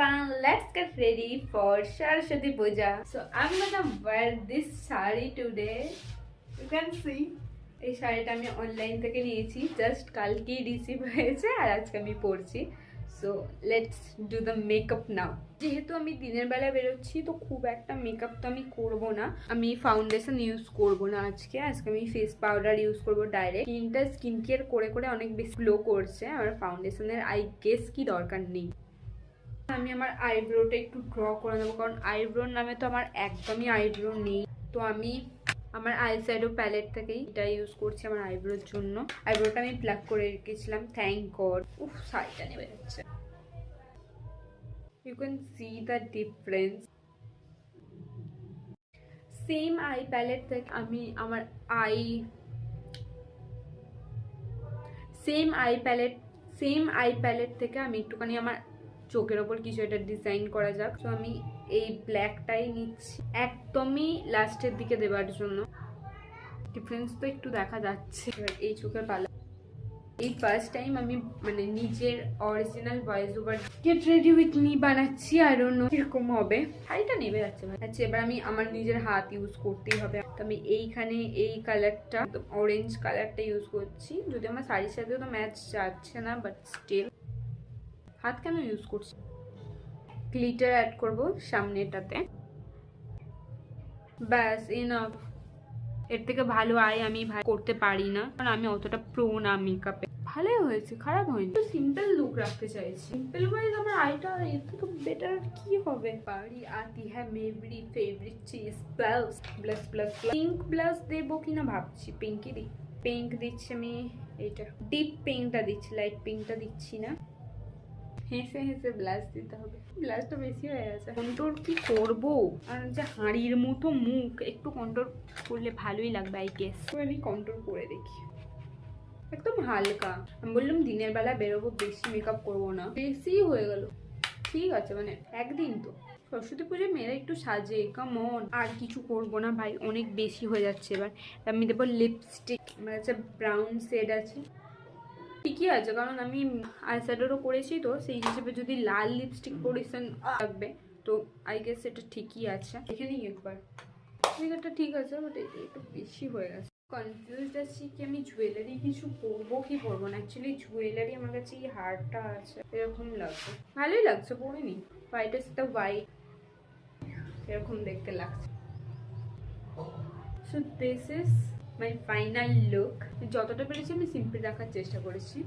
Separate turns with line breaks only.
everyone, let's get ready for Saraswati Puja. So I'm gonna wear this sari today. You can see. এই শাড়িটা আমি online থেকে নিয়েছি, just কালকেই receive হয়েছে আর আজকে আমি পরছি। So let's do the makeup now. যেহেতু আমি দিনের বেলা বেরোচ্ছি তো খুব একটা মেকআপ তো আমি করবো না, আমি ফাউন্ডেশন ইউজ করবো না আজকে আমি ফেস পাউডার ইউজ করবো ডাইরেক্ট। স্কিনটা স্কিন কেয়ার করে করে অনেক বেশি গ্লো করছে, আমার ফাউন্ডেশনের আই গেস কি দরকার নেই। আমি আমার আইব্রোটা একটু ড্র করে নেবো, কারণ আইব্রোর নামে তো আমার একদমই আইব্রো নেই। তো আমি আমার আইশ্যাডো প্যালেট থেকেই এটা ইউজ করছি আমার আইব্রোর জন্য। আইব্রোটা আমি প্লাক করে রেখেছিলাম, থ্যাংক গড। উফ, শাড়িটা নেমে যাচ্ছে। You can see the difference. Same eye palette থেকে আমি আমার সেম আই প্যালেট থেকে আমি একটুখানি আমার চোখের ওপর কিছু একটা ডিজাইন করা যাক। তো আমি এই ব্ল্যাকটাই নিচ্ছি একদমই লাস্টের দিকে দেওয়ার জন্য। ডিফারেন্স তো একটু দেখা যাচ্ছে। এই চোখের পালা এই ফার্স্ট টাইম আমি মানে নিজের original voice over get ready with me বানাচ্ছি। আর অন্য এরকম হবে, শাড়িটা নেমে যাচ্ছে। আচ্ছা, এবার আমি আমার নিজের হাত ইউজ করতেই হবে। তো আমি এইখানে এই কালারটা, অরেঞ্জ কালারটা ইউজ করছি। যদি আমার শাড়ির সাথে তো ম্যাচ যাচ্ছে না, বাট স্টিল হাত কেন ইউজ করছি। গ্লিটার অ্যাড করবো সামনেটাতে, ব্যাস এনাফ। এর থেকে ভালো আই আমি করতে পারি না, কারণ আমি অতটা প্রো না মেকআপে। ভালোই হয়েছে, খারাপ হয়নি। তো সিম্পল লুক রাখতে চাইছি। সিম্পল ওয়াইজ আমার আইটা এর থেকে বেটার কি হবে। পারি আতি হ্যাঁ মেরি ফেভারিট চিজ ব্লাউজ ব্লাস ব্লাস পিঙ্ক ব্লাউজ দেবো কিনা ভাবছি। পিঙ্কই দিই। পিঙ্ক দিচ্ছি আমি, এইটা ডিপ পিঙ্কটা দিচ্ছি, লাইট পিঙ্কটা দিচ্ছি না। হেসে হেসে ব্লাশ দিতে হবে, ব্লাশটা বেশি হয়ে গেছে। কন্ট্রোল কি করবো, আর যে হাঁড়ির মতো মুখ, একটু কন্ট্রোল করলে ভালোই লাগবে আই গেস। তো আমি কন্ট্রোল করে দেখি, একদম হালকা। আমি বললাম দিনের বেলা বেরোবো, বেশি মেকআপ করবো না, বেশি হয়ে গেল। ঠিক আছে, মানে একদিন তো সরস্বতী পুজোয় মেয়েরা একটু সাজে, কামন। আর কিছু করবো না ভাই, অনেক বেশি হয়ে যাচ্ছে। এবার আমি দেবো লিপস্টিক। আমার কাছে ব্রাউন শেড আছে, ঠিকই আছে, কারণ আমি আইশ্যাডোরও করেছি। তো সেই হিসেবে যদি লাল লিপস্টিক পরিশন থাকবে তো আই গেস এটা ঠিকই আছে। এখানেই একবার এটা ঠিক আছে, বাট একটু বেশি হয়ে গেছে। কনফিউজড আছি কি আমি জুয়েলারি কিছু পরবো কি পরবো না। অ্যাকচুয়ালি জুয়েলারি আমার কাছে এই হারটা আছে, এরকম লাগছে, ভালোই লাগছে, পরিনি। হোয়াইটের সাথে হোয়াইট এরকম দেখতে লাগছে। So this is my final look. যতটা পেরেছি আমি সিম্পল রাখার চেষ্টা করেছি।